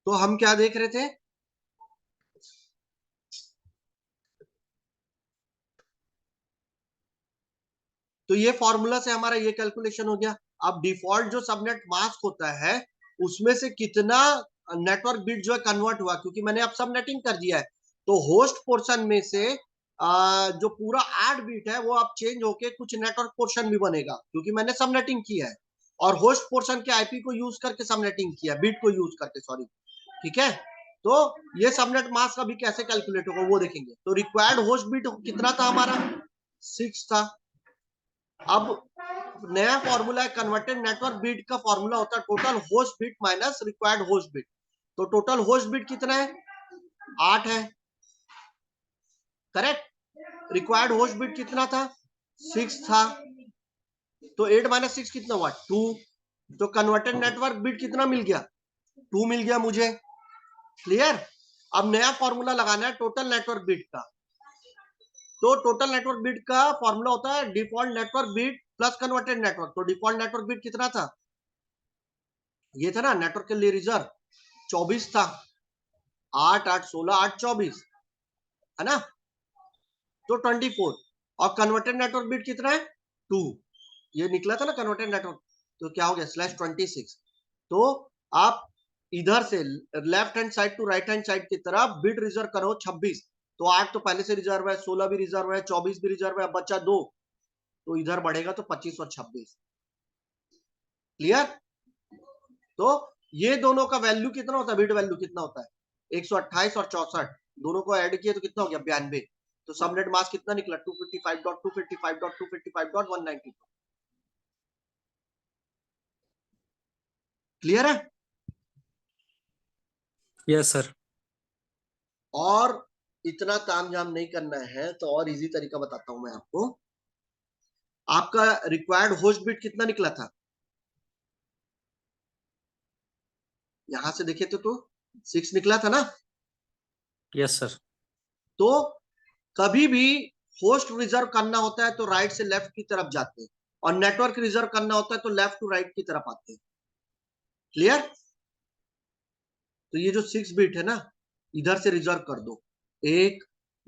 तो हम क्या देख रहे थे, तो ये फॉर्मूला से हमारा ये कैलकुलेशन हो गया। अब डिफॉल्ट जो सबनेट मास्क होता है उसमें से कितना नेटवर्क बिट जो है कन्वर्ट हुआ, क्योंकि मैंने अब सबनेटिंग कर दिया है, तो होस्ट पोर्शन में से जो पूरा 8 बिट है वो अब चेंज होके कुछ नेटवर्क पोर्शन भी बनेगा, क्योंकि मैंने सबनेटिंग किया है और होस्ट पोर्शन के आईपी को यूज करके सबनेटिंग किया, बिट को यूज करके, सॉरी। ठीक है, तो ये सबनेट मास्क अभी कैसे कैलकुलेट होगा वो देखेंगे। तो रिक्वायर्ड होस्ट बिट कितना था हमारा, 6 था। अब नया फॉर्मूला है कन्वर्टेड नेटवर्क बिट का, फॉर्मूला होता है total host bit minus required host bit. तो टोटल होस्ट बिट कितना है, 8 है, करेक्ट। रिक्वायर्ड होस्ट बिट कितना था, 6 था। तो 8 माइनस 6 कितना हुआ, 2। तो कन्वर्टेड नेटवर्क बिट कितना मिल गया, 2 मिल गया मुझे। क्लियर। अब नया फॉर्मूला लगाना है टोटल नेटवर्क बिट का। तो टोटल नेटवर्क बिट का फॉर्मूला होता है default network bit plus converted network. तो डिफॉल्ट नेटवर्क बिट कितना था, ये था ना नेटवर्क के लिए रिजर्व, 24 था। 8 8 16 8 24 है ना, तो 24। और कन्वर्टेड नेटवर्क बिट कितना है, 2। ये निकला था ना कन्वर्टेड नेटवर्क, तो क्या हो गया /26। तो आप इधर से left hand side to right hand side की तरफ बिट रिजर्व करो 26। तो 8 तो पहले से रिजर्व है, 16 भी रिजर्व है, 24 भी रिजर्व है, बचा 2। तो इधर बढ़ेगा तो 25 और 26। क्लियर। तो ये दोनों का वैल्यू कितना होता है, बिट वैल्यू कितना होता है, 128 और 64, दोनों को ऐड किए तो कितना हो गया, 92। तो सबनेट मास्क कितना निकला, 255.255.255.192। क्लियर है। Yes sir. और इतना तामझाम नहीं करना है तो और इजी तरीका बताता हूं मैं आपको। आपका रिक्वायर्ड होस्ट बिट कितना निकला था, यहां से देखे तो 6 निकला था ना। Yes sir. तो कभी भी होस्ट रिजर्व करना होता है तो राइट से लेफ्ट की तरफ जाते हैं, और नेटवर्क रिजर्व करना होता है तो लेफ्ट टू राइट की तरफ आते हैं। क्लियर। तो ये जो 6 बिट है ना, इधर से रिजर्व कर दो, 1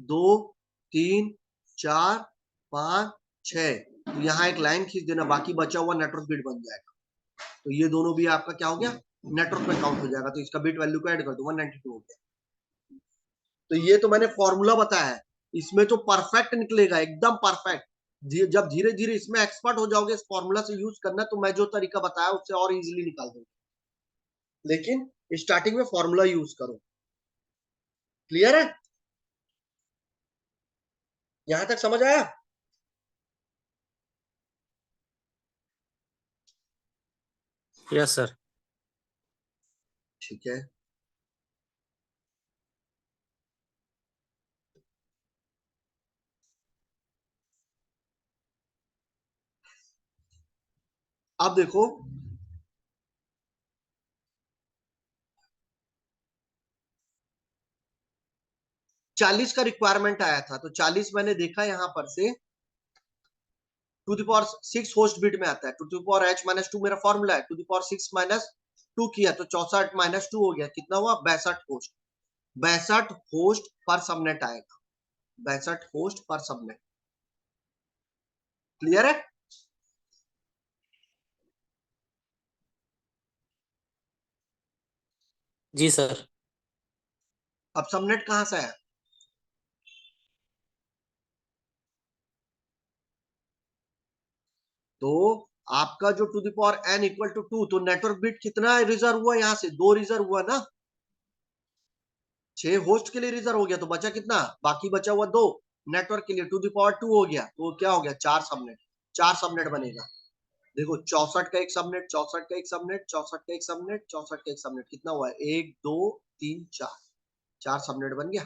2 3 4 5 6। तो यहाँ एक लाइन खींच देना, बाकी बचा हुआ नेटवर्क बिट बन जाएगा। तो ये दोनों भी आपका क्या हो गया, नेटवर्क में काउंट हो जाएगा। तो इसका बिट वैल्यू को ऐड कर दो, 192 हो गया। तो ये तो मैंने फॉर्मूला बताया है, इसमें तो परफेक्ट निकलेगा, एकदम परफेक्ट। जब धीरे धीरे इसमें एक्सपर्ट हो जाओगे, इस फॉर्मूला से यूज करना, तो मैं जो तरीका बताया उससे और इजीली निकाल दूंगा, लेकिन स्टार्टिंग में फॉर्मूला यूज करो। क्लियर है, यहां तक समझ आया। Yes sir. ठीक है। अब देखो, 40 का रिक्वायरमेंट आया था, तो 40 मैंने देखा यहां पर से two the power 6 host bit में आता है। टू द पावर h-2 मेरा फॉर्मूला है, टू द पावर 6 -2 किया तो 64 -2 हो गया, कितना हुआ, 62 होस्ट। 62 होस्ट पर सबनेट आएगा, 62 होस्ट पर सबनेट। क्लियर है। जी सर। अब सबनेट कहां से आया, तो आपका जो टू द पावर n = 2, तो नेटवर्क बिट कितना रिजर्व हुआ, यहां से 2 रिजर्व हुआ ना, 6 होस्ट के लिए रिजर्व हो गया, तो बचा कितना, बाकी बचा हुआ 2 नेटवर्क के लिए, टू द पावर 2 हो गया, तो क्या हो गया, 4 सबनेट। 4 सबनेट बनेगा। देखो 64 का एक सबनेट, 64 का एक सबनेट, 64 का एक सबनेट, 64 का एक सबनेट, कितना हुआ, 1 2 3 4, 4 सबनेट बन गया।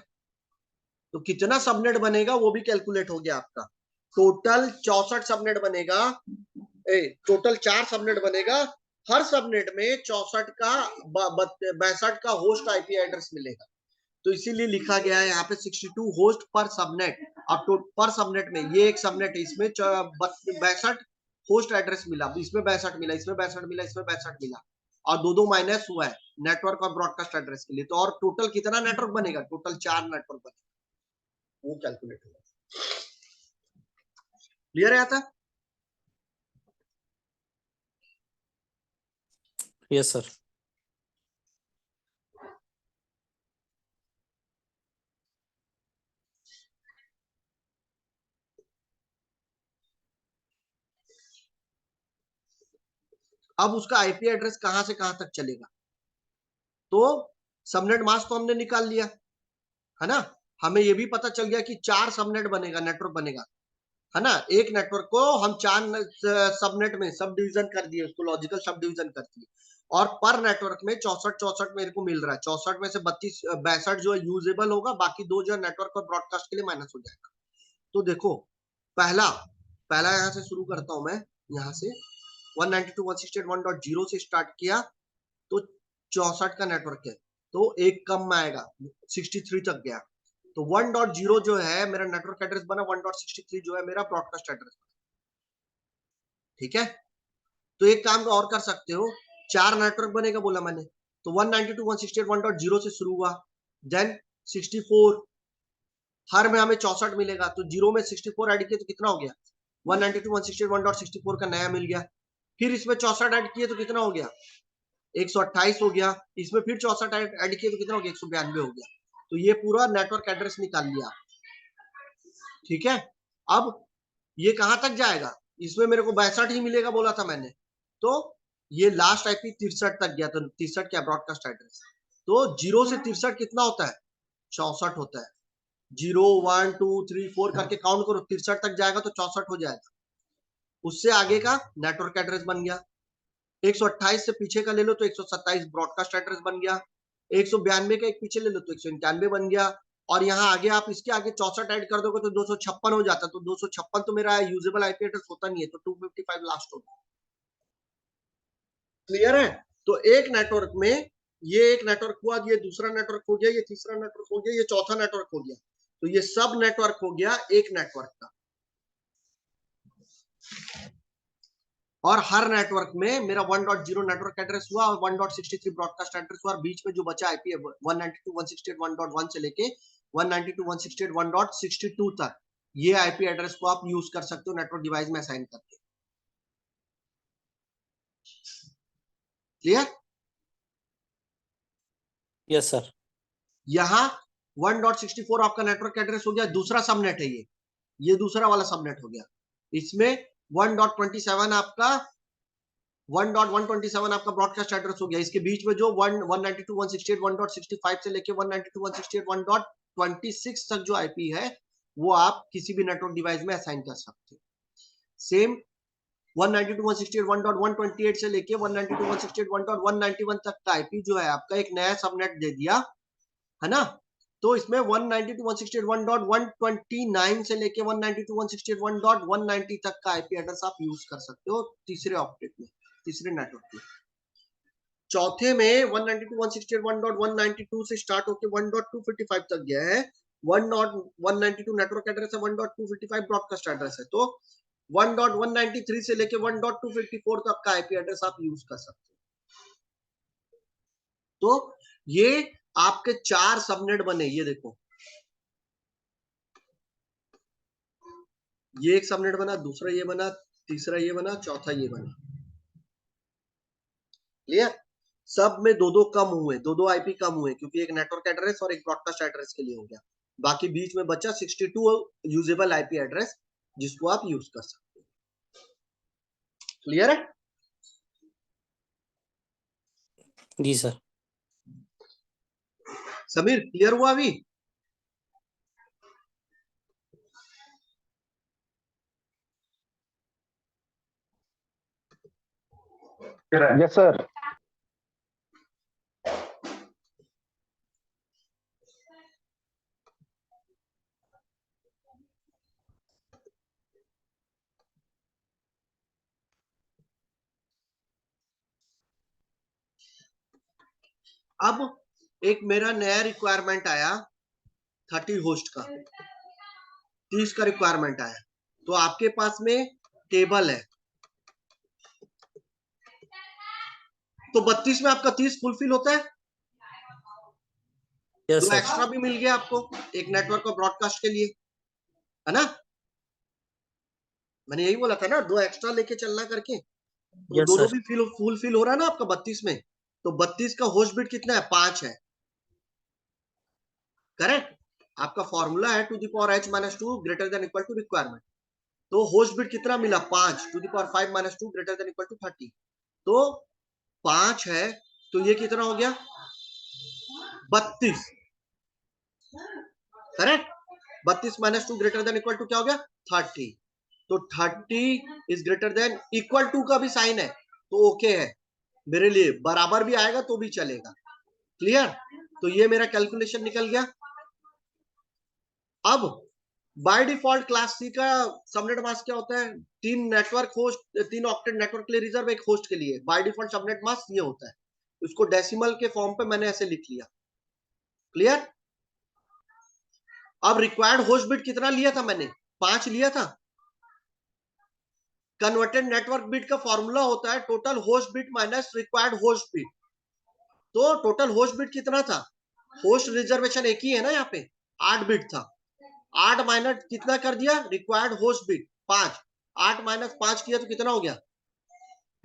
तो कितना सबनेट बनेगा वो भी कैलकुलेट हो गया आपका। टोटल 64 सबनेट बनेगा, टोटल 4 सबनेट बनेगा। हर सबनेट में 64 का 62 का होस्ट आईपी एड्रेस मिलेगा। तो इसीलिए लिखा गया है यहाँ पे 62 होस्ट पर सबनेट। अब तो पर सबनेट में ये एक सबनेट है, इसमें 62 होस्ट एड्रेस मिला, इसमें 62 मिला, इसमें 62 मिला, इसमें 62 मिला। और दो दो माइनस हुआ है नेटवर्क और ब्रॉडकास्ट एड्रेस के लिए, तो और टोटल कितना नेटवर्क बनेगा? टोटल 4 नेटवर्क बनेगा, वो कैलकुलेट होगा। क्लियर है? आता यस सर। अब उसका आईपी एड्रेस कहां से कहां तक चलेगा? तो सबनेट मास्क तो हमने निकाल लिया है ना, हमें ये भी पता चल गया कि 4 सबनेट बनेगा, नेटवर्क बनेगा, है ना। एक नेटवर्क को हम 4 सबनेट में सब डिवीजन कर दिए, उसको लॉजिकल सब डिवीजन कर दिए, और पर नेटवर्क में 64 मेरे को मिल रहा है। 64 में से 32 62 जो है यूजेबल होगा, बाकी 2 जो है नेटवर्क और ब्रॉडकास्ट के लिए माइनस हो जाएगा। तो देखो, पहला पहला यहां से शुरू करता हूं मैं, यहां से 192.168.1.0 से स्टार्ट किया, तो 64 का नेटवर्क है, तो एक कम में आएगा, 63 तक गया, तो 1.0 जो है मेरा नेटवर्क एड्रेस बना, 1.63 जो है मेरा ब्रॉडकास्ट एड्रेस बना। ठीक है, तो एक काम और कर सकते हो, 4 नेटवर्क बनेगा बोला मैंने, तो 192.168.1.0 से शुरू हुआ, देन 64, हर में हमें 64 मिलेगा, तो जीरो में 64 ऐड किए तो कितना हो गया? 192.168.1.64 का नया मिल गया। फिर इसमें 64 ऐड किए तो कितना हो गया? 128 हो गया। इसमें फिर 64 ऐड किए तो कितना हो गया? 192 हो गया। तो ये पूरा नेटवर्क एड्रेस निकाल लिया। ठीक है, अब ये कहां तक जाएगा? इसमें मेरे को 62 ही मिलेगा बोला था मैंने, तो ये लास्ट आईपी 63 तक गया, तो 63 क्या ब्रॉडकास्ट एड्रेस, तो 0 से 63 कितना होता है? 64 होता है। 0 1 2 3 4 करके काउंट करो, 63 तक जाएगा तो 64 हो जाएगा। उससे आगे का नेटवर्क एड्रेस बन गया। 128 से पीछे का ले लो तो 127 ब्रॉडकास्ट एड्रेस बन गया। 192 का एक पीछे ले लो तो 191 बन गया, और यहाँ आगे आप इसके आगे 64 ऐड कर दोगे तो 256 हो जाता, तो 256 तो मेरा यूजेबल आईपी एड्रेस होता नहीं है, तो 255 लास्ट होगा। क्लियर है? तो एक नेटवर्क में ये एक नेटवर्क हुआ, ये दूसरा नेटवर्क हो गया, ये तीसरा नेटवर्क हो गया, ये चौथा नेटवर्क हो गया, तो ये सब नेटवर्क हो गया एक नेटवर्क का, और हर नेटवर्क में मेरा 1.0 नेटवर्क एड्रेस हुआ और 1.63 ब्रॉडकास्ट एड्रेस हुआ, और बीच में जो बचा आईपी 192.168.1.1 से लेके 192.168.1.62 तक, ये आईपी एड्रेस को आप यूज कर सकते हो नेटवर्क डिवाइस में असाइन करके। क्लियर? Yes sir. यहाँ 1.64 आपका नेटवर्क एड्रेस हो गया, दूसरा सबनेट है ये दूसरा वाला सबनेट हो गया। इसमें 1.27 आपका 1.127 आपका ब्रॉडकास्ट एड्रेस हो गया। इसके बीच में जो 192.168.1.65 से लेके 192.168.1.26 तक जो आईपी है, वो आप किसी भी नेटवर्क डिवाइस में असाइन कर सकते हो। सेम 192.168.1.128 से लेके 192.168.1.191 तक का आईपी जो है आपका एक नया सबनेट दे दिया, है ना। तो इसमें 192.168.1.129 से लेके 192.168.1.190 तक का आईपी एड्रेस आप यूज कर सकते हो तीसरे ऑप्टेट में, तीसरे नेटवर्क में। चौथे में 192.168.1.192 से स्टार्ट होकर 1.255 तक गया है। 192 नेटवर्क एड्रेस है, 1.255 ब्रॉडकास्ट एड्रेस है, तो 1.193 से लेके 1.254 तक का आईपी एड्रेस आप यूज कर सकते हो। तो ये आपके 4 सबनेट बने, ये देखो, ये एक सबनेट बना, दूसरा ये बना, तीसरा ये बना, चौथा ये बना। क्लियर? सब में दो दो कम हुए, दो दो आईपी कम हुए, क्योंकि एक नेटवर्क एड्रेस और एक ब्रॉडकास्ट एड्रेस के लिए हो गया। बाकी बीच में बचा 62 यूजेबल आईपी एड्रेस, जिसको आप यूज कर सकते हो। क्लियर है? जी सर। समीर, क्लियर हुआ अभी? Yes sir. अब एक मेरा नया रिक्वायरमेंट आया 30 होस्ट का, 30 का रिक्वायरमेंट आया, तो आपके पास में टेबल है, तो 32 में आपका 30 फुलफिल होता है, यस दो सर। एक्स्ट्रा भी मिल गया आपको एक नेटवर्क को ब्रॉडकास्ट के लिए, है ना। मैंने यही बोला था ना, दो एक्स्ट्रा लेके चलना करके, तो यस दोनों सर। भी फुलफिल हो रहा है ना आपका 32 में। तो 32 का होस्ट बिट कितना है, 5 है, करेक्ट। आपका फॉर्मूला है two the power h minus two greater than equal to requirement. तो होस्ट बिट कितना मिला, 5 two the power 5 minus two greater than equal to 30। तो 5 है, तो ये कितना हो गया, 32, correct. 32 minus two greater than equal to क्या हो गया, 30। तो 30 is greater than equal to का भी साइन है, तो ओके है मेरे लिए, बराबर भी आएगा तो भी चलेगा, क्लियर। तो ये मेरा कैलकुलेशन निकल गया। अब बाय डिफॉल्ट क्लास सी का सबनेट मास्क क्या होता है, 3 ऑक्टेट नेटवर्क के लिए रिजर्व, एक होस्ट के लिए। बाय डिफॉल्ट सबनेट मास्क ये होता है, उसको डेसिमल के फॉर्म पे मैंने ऐसे लिख लिया, क्लियर। अब रिक्वायर्ड होस्ट बिट कितना लिया था मैंने, 5 लिया था। कन्वर्टेड नेटवर्क बिट का फॉर्मूला होता है total host bit minus required host bit. तो टोटल होस्ट बिट कितना था, होस्ट रिजर्वेशन एक ही है ना, यहाँ पे 8 बिट था, 8 माइनस कितना कर दिया, रिक्वायर्ड होस्ट बिट 5, 8 माइनस 5 किया तो कितना हो गया,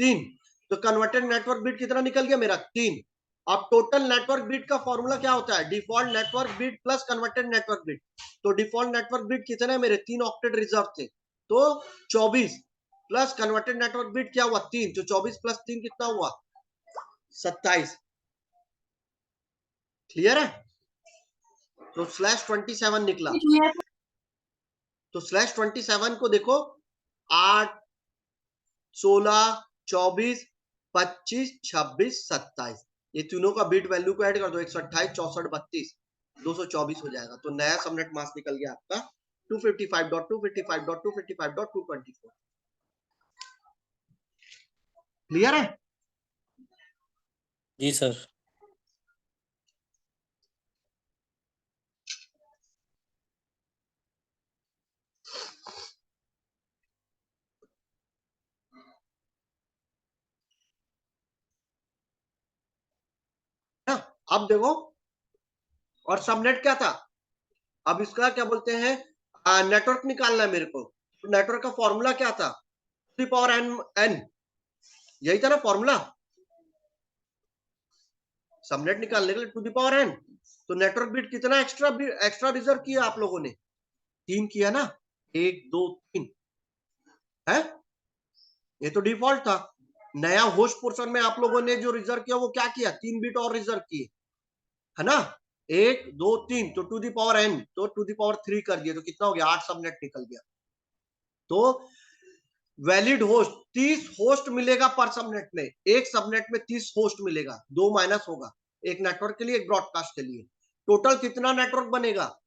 3। तो कन्वर्टेड नेटवर्क बिट कितना निकल गया मेरा, 3। अब टोटल नेटवर्क बिट का फॉर्मूला क्या होता है, default network bit plus converted network bit. तो डिफॉल्ट नेटवर्क बिट कितने मेरे, 3 ऑक्टेट रिजर्व थे, तो 24 प्लस कन्वर्टेड नेटवर्क बिट क्या हुआ, 3। तो 24 प्लस 3 कितना हुआ, 27, क्लियर है। तो /27 निकला। तो /27 को देखो, 8, 16, 24, 25, 26, 27, ये तीनों का बिट वैल्यू को ऐड कर दो, 128, 64, 32, 224 हो जाएगा। तो नया सबनेट मास्क निकल गया आपका 255.255.255.224, क्लियर है। जी सर। ना, अब देखो, और सबनेट क्या था, अब इसका क्या बोलते हैं, नेटवर्क निकालना है मेरे को। तो नेटवर्क का फॉर्मूला क्या था, टू द पावर n, यही था ना फॉर्मूला सबनेट निकालने के लिए, टू द पावर n। तो नेटवर्क बिट कितना एक्स्ट्रा रिजर्व किया आप लोगों ने, 3 किया ना, 1 2 3 है, ये तो डिफॉल्ट था। नया होस्ट पोर्शन में आप लोगों ने जो रिजर्व किया वो क्या किया, 3 बिट और रिजर्व किए, है ना, 1 2 3। तो टू द पावर n, तो टू द पावर 3 कर दिया, तो कितना हो गया, 8 सबनेट निकल गया। तो वैलिड होस्ट 30 होस्ट मिलेगा पर सबनेट में, एक सबनेट में 30 होस्ट मिलेगा, 2 माइनस होगा, एक नेटवर्क के लिए एक ब्रॉडकास्ट के लिए। टोटल कितना नेटवर्क बनेगा,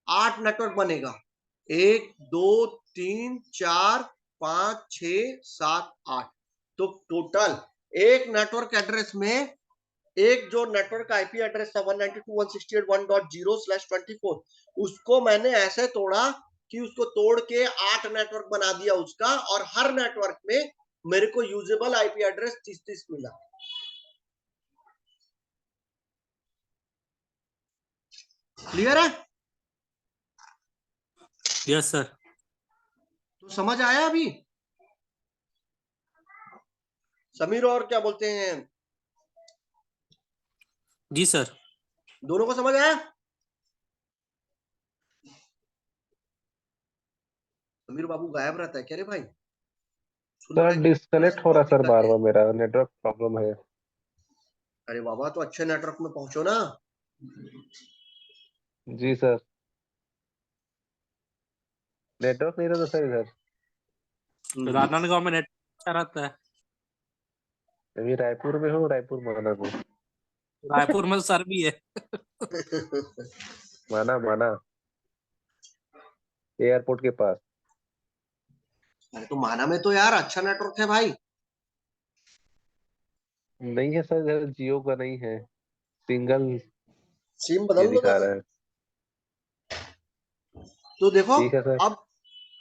8 नेटवर्क बनेगा, 1 2 3 4 5 6 7 8। तो टोटल एक नेटवर्क एड्रेस में, एक जो नेटवर्क आईपी एड्रेस था 192.168.1.0/24, उसको मैंने ऐसे तोड़ा कि उसको तोड़ के 8 नेटवर्क बना दिया उसका, और हर नेटवर्क में मेरे को यूजेबल आईपी एड्रेस 30-30 मिला, क्लियर है। Yes sir. तो समझ आया अभी, समीर और क्या बोलते हैं, जी सर। दोनों को समझ आया। समीर बाबू गायब रहता है क्या रे भाई, सुन सर रहा है कि डिस्कनेक्ट हो रहा सर, दिक्कत बार है। बार मेरा नेटवर्क प्रॉब्लम है। अरे बाबा, तो अच्छे नेटवर्क में पहुंचो ना। जी सर, नेटवर्क नहीं रहता सर इधर। राजनांदगांव में नेट अच्छा रहता है। अभी रायपुर में हूँ, रायपुर माना में। रायपुर में तो सर भी है। माना माना एयरपोर्ट के पास। अरे तो माना में तो यार अच्छा नेटवर्क है भाई। नहीं है सर, इधर जियो का नहीं है, सिंगल सिम ये बदल लो दिखा दादा। रहा है। तो देखो, ठीक है सर। अब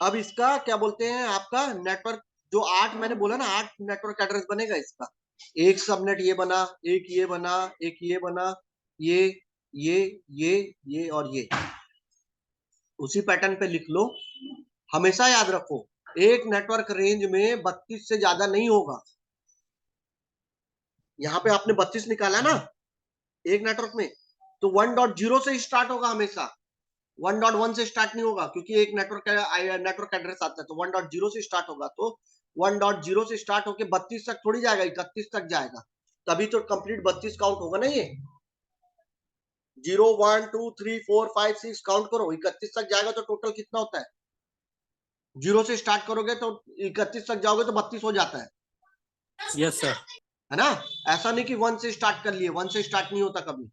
अब इसका क्या बोलते हैं आपका नेटवर्क, जो 8 मैंने बोला ना, 8 नेटवर्क एड्रेस बनेगा इसका। एक सबनेट ये बना, एक ये बना, एक ये बना, ये और ये उसी पैटर्न पे लिख लो। हमेशा याद रखो एक नेटवर्क रेंज में 32 से ज्यादा नहीं होगा। यहाँ पे आपने 32 निकाला ना एक नेटवर्क में, तो 1.0 से स्टार्ट होगा हमेशा, 1.1 से स्टार्ट नहीं होगा, क्योंकि एक नेटवर्क एड्रेस आता है तो 1.0 से स्टार्ट होगा। तो 1.0 से स्टार्ट होके 32 तक थोड़ी जाएगा, 31 तक जाएगा, तभी तो कंप्लीट 32 काउंट होगा ना। ये 0 1 2 3 4 5 6 काउंट करो, 31 तक जाएगा तो टोटल कितना होता है? 0 से स्टार्ट करोगे तो 31 तक जाओगे तो 32 हो जाता है। Yes sir. है ना? ऐसा नहीं कि 1 से स्टार्ट कर लिए, 1 से स्टार्ट नहीं होता कभी।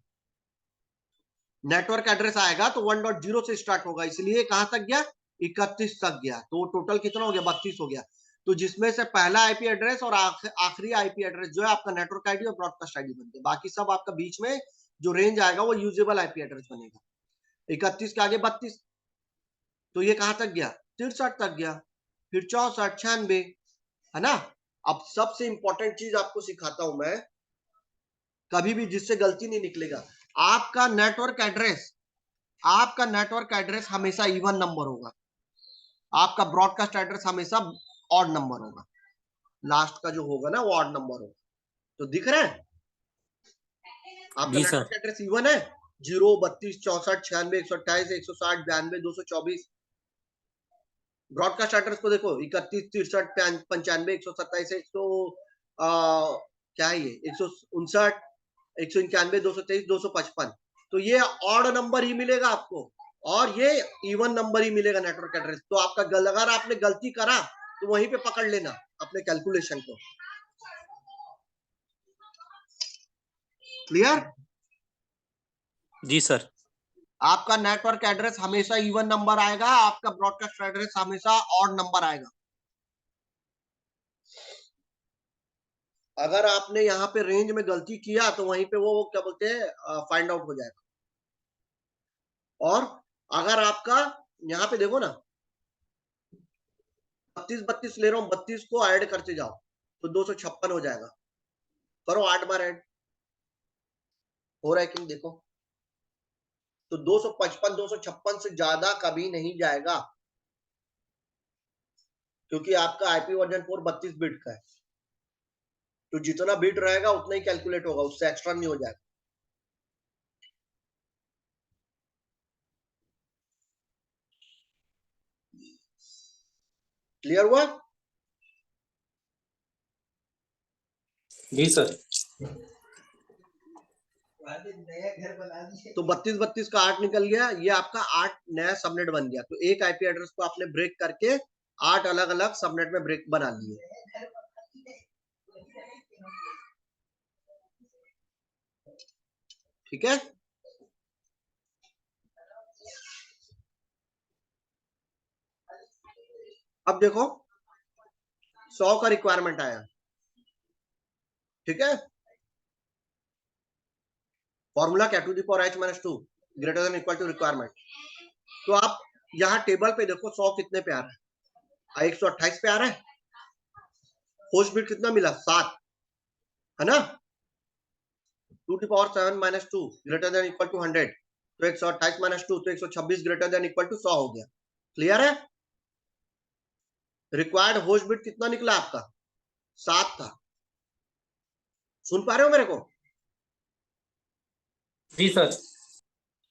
नेटवर्क एड्रेस आएगा तो 1.0 से स्टार्ट होगा, इसलिए कहां तक गया? 31 तक गया, तो टोटल कितना हो गया? 32 हो गया। तो जिसमें से पहला आईपी एड्रेस और आखिरी आईपी एड्रेस जो है आपका नेटवर्क आईडी और ब्रॉडकास्ट आईडी बन गया। बाकी सब आपका बीच में जो रेंज आएगा वो यूजेबल आईपी एड्रेस बनेगा। 31 के आगे 32, तो ये कहां तक गया? 63 तक गया, फिर 64 96, है ना? अब सबसे इंपॉर्टेंट चीज आपको सिखाता हूं मैं, कभी भी जिससे गलती नहीं निकलेगा। आपका नेटवर्क एड्रेस हमेशा इवन नंबर होगा, आपका ब्रॉडकास्ट एड्रेस हमेशा ऑड नंबर होगा, लास्ट का जो होगा ना वो ऑड नंबर होगा। तो दिख रहा है आपका नेटवर्क एड्रेस इवन है, 0 32 64 96 128 160 92 224। ब्रॉडकास्ट एड्रेस को देखो, 31 63 95 127 क्या है ये 159 191 223 255। तो ये ऑड नंबर ही मिलेगा आपको, और ये इवन नंबर ही मिलेगा नेटवर्क एड्रेस। तो आपका अगर आपने गलती करा तो वहीं पे पकड़ लेना अपने कैलकुलेशन को। क्लियर? जी सर। आपका नेटवर्क एड्रेस हमेशा इवन नंबर आएगा, आपका ब्रॉडकास्ट एड्रेस हमेशा ऑड नंबर आएगा। अगर आपने यहाँ पे रेंज में गलती किया तो वहीं पे वो क्या बोलते हैं फाइंड आउट हो जाएगा। और अगर आपका यहाँ पे देखो ना 32 ले रहा हूं, 32 को ऐड करते जाओ तो 256 हो जाएगा। करो 8 बार ऐड, हो रहा है कि नहीं देखो। तो 255 256 से ज्यादा कभी नहीं जाएगा, क्योंकि आपका आईपी वर्जन 4 32 बिट का है। तो जितना बिट रहेगा उतना ही कैलकुलेट होगा, उससे एक्स्ट्रा नहीं हो जाएगा। क्लियर हुआ? जी सर। तो 32 का 8 निकल गया, ये आपका 8 नया सबनेट बन गया। तो एक आईपी एड्रेस को आपने ब्रेक करके 8 अलग अलग सबनेट में ब्रेक बना लिए। ठीक है? अब देखो 100 का रिक्वायरमेंट आया, ठीक है? फॉर्मूला क्या? Two the power h - 2 greater than equal to requirement. तो आप यहाँ टेबल पे देखो 100 कितने पे आ रहा है? 128 पे आ रहा है। होस्ट बिट कितना मिला? 7, है ना? 2 to the power 7 - 2 greater than equal to 100, तो 128 - 2 तो 126 ग्रेटर देन इक्वल टू 100 हो गया। क्लियर है? रिक्वायर्ड होस्ट बिट कितना निकला आपका? 7 था। सुन पा रहे हो मेरे को? जी सर।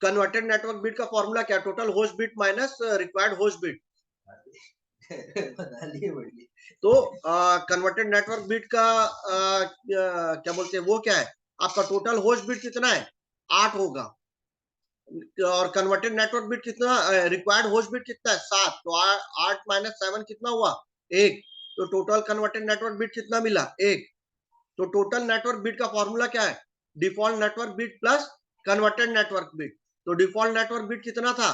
कन्वर्टेड नेटवर्क बिट का फॉर्मूला क्या? Total host bit minus required host bit. तो कन्वर्टेड नेटवर्क बिट का क्या बोलते हैं वो क्या है? आपका टोटल होस्ट बिट कितना है? 8 होगा, और कन्वर्टेड नेटवर्क बिट कितना, रिक्वायर्ड होस्ट बिट कितना है? 7, तो 8 - 7 कितना हुआ? 1। तो टोटल कन्वर्टेड नेटवर्क बिट कितना मिला? 1। तो टोटल नेटवर्क बिट का फॉर्मूला क्या है? Default network bit plus converted network bit. तो डिफॉल्ट नेटवर्क बिट कितना था?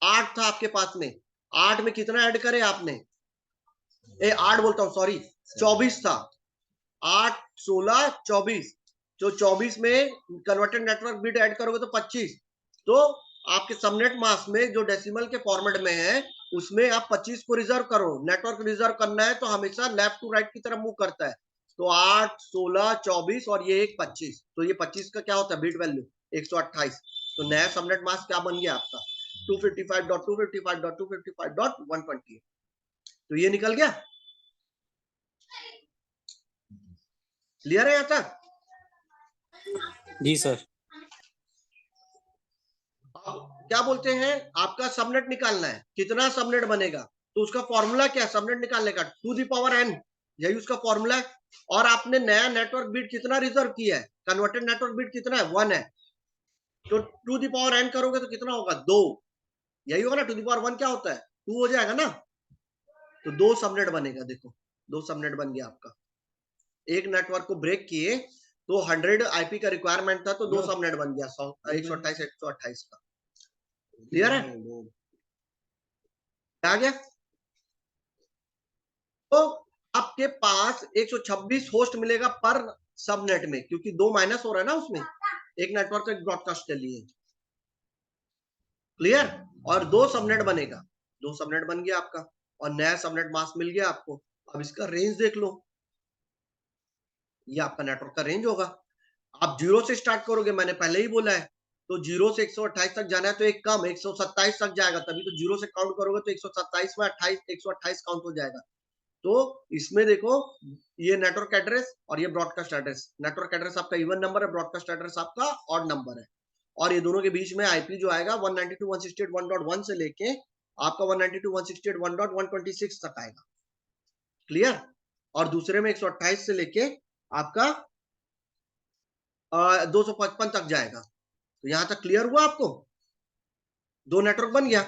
8 था आपके पास में। 8 में कितना ऐड करे आपने? 8 बोलता हूं, सॉरी, 24 था। 8 16 24, तो 24 में कन्वर्टेड नेटवर्क बिट ऐड करोगे तो 25। तो आपके सबनेट मास्क में जो डेसिमल के फॉर्मेट में है उसमें आप 25 को रिजर्व करो। नेटवर्क रिजर्व करना है तो हमेशा लेफ्ट टू राइट की तरफ मूव करता है। तो 8, 16, 24 और ये एक 25, तो ये 25 का क्या होता है बिट वैल्यू 128। तो नया सबनेट मास्क क्या बन गया आपका 255.255.255.128। तो ये निकल गया। क्लियर है यहाँ तक? जी सर। क्या बोलते हैं आपका सबनेट निकालना है, कितना सबनेट बनेगा, तो उसका फॉर्मूला क्या है सबनेट निकालने का 2n, यही उसका फॉर्मूला है। और आपने नया नेटवर्क बिट कितना रिजर्व किया है, कन्वर्टेड नेटवर्क बिट कितना है 1 है, तो 2n करोगे तो कितना होगा 2, यही होगा ना 2n क्या होता है 2 हो जाएगा ना। तो 2 सबनेट बनेगा, देखो 2 सबनेट बन गया आपका। एक नेटवर्क को ब्रेक किए तो 100 आईपी का रिक्वायरमेंट था, तो 2 सबनेट बन गया 128 का। क्लियर है? आ गया? तो आपके पास 126 होस्ट मिलेगा पर सबनेट में, क्योंकि 2 माइनस हो रहा है ना उसमें, एक नेटवर्क का ब्रॉडकास्ट के लिए। क्लियर? और 2 सबनेट बनेगा, 2 सबनेट बन गया आपका और नया सबनेट मास्क मिल गया आपको। अब इसका रेंज देख लो, ये आपका नेटवर्क का रेंज होगा। आप 0 से स्टार्ट करोगे, मैंने पहले ही बोला है, तो 0 से 128 तक जाना है तो एक कम 127 तक जाएगा, तभी तो 0 से काउंट करोगे तो 127 में 128 काउंट हो जाएगा। तो इसमें देखो ये नेटवर्क एड्रेस और ये ब्रॉडकास्ट एड्रेस, नेटवर्क एड्रेस आपका इवन नंबर है, ब्रॉडकास्ट एड्रेस आपका ऑड नंबर है, और ये दोनों के बीच में आईपी जो आएगा 192.168.1.1 से लेके आपका 192.168.1.126 तक आएगा। क्लियर? और दूसरे में 128 से लेके आपका 255 तक जाएगा। तो यहां तक क्लियर हुआ आपको? 2 नेटवर्क बन गया।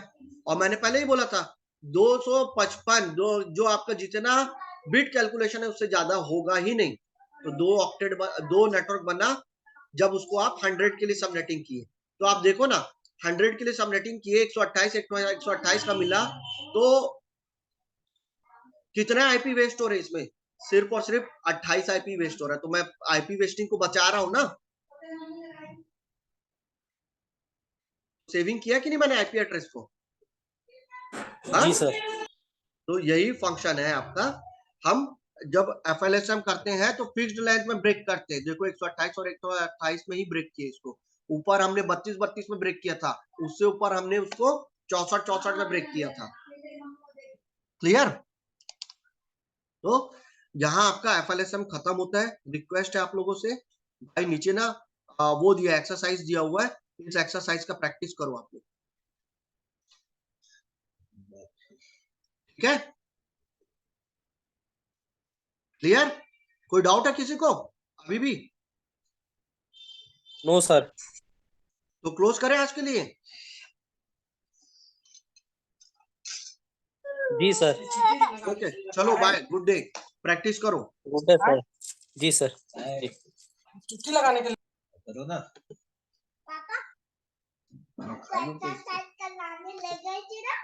और मैंने पहले ही बोला था 255 जो आपका जितना बिट कैलकुलेशन है उससे ज्यादा होगा ही नहीं। तो 2 नेटवर्क बना जब उसको आप 100 के लिए सबनेटिंग किए। तो आप देखो ना 100 के लिए सबनेटिंग किए 128 का मिला, तो कितना आईपी वेस्ट हो रहे इसमें, सिर्फ और सिर्फ 28 आईपी वेस्ट हो रहा है। तो मैं आईपी वेस्टिंग को बचा रहा हूं ना, सेविंग किया कि नहीं मैंने आईपी एड्रेस को? जी सर। तो यही फंक्शन है आपका। हम जब एफएलएसएम करते हैं तो फिक्स्ड लेंथ में ब्रेक करते हैं, देखो 128 और 128 में ही ब्रेक किए इसको। ऊपर हमने 32 में ब्रेक किया था, उससे ऊपर हमने उसको 64 में ब्रेक किया था। क्लियर? तो जहां आपका एफएलएसएम खत्म होता है, रिक्वेस्ट है आप लोगों से भाई नीचे ना वो दिया एक्सरसाइज दिया हुआ है, इस एक्सरसाइज का प्रैक्टिस करो आप लोग। ठीक है? क्लियर? कोई डाउट है किसी को अभी भी? No sir. तो क्लोज करें आज के लिए? जी सर। ओके चलो बाय, गुड डे, प्रैक्टिस करो। Good day sir. जी सर। चुटकी लगाने के लिए करो ना। पापा एक्सरसाइज कराने ले गए थे ना।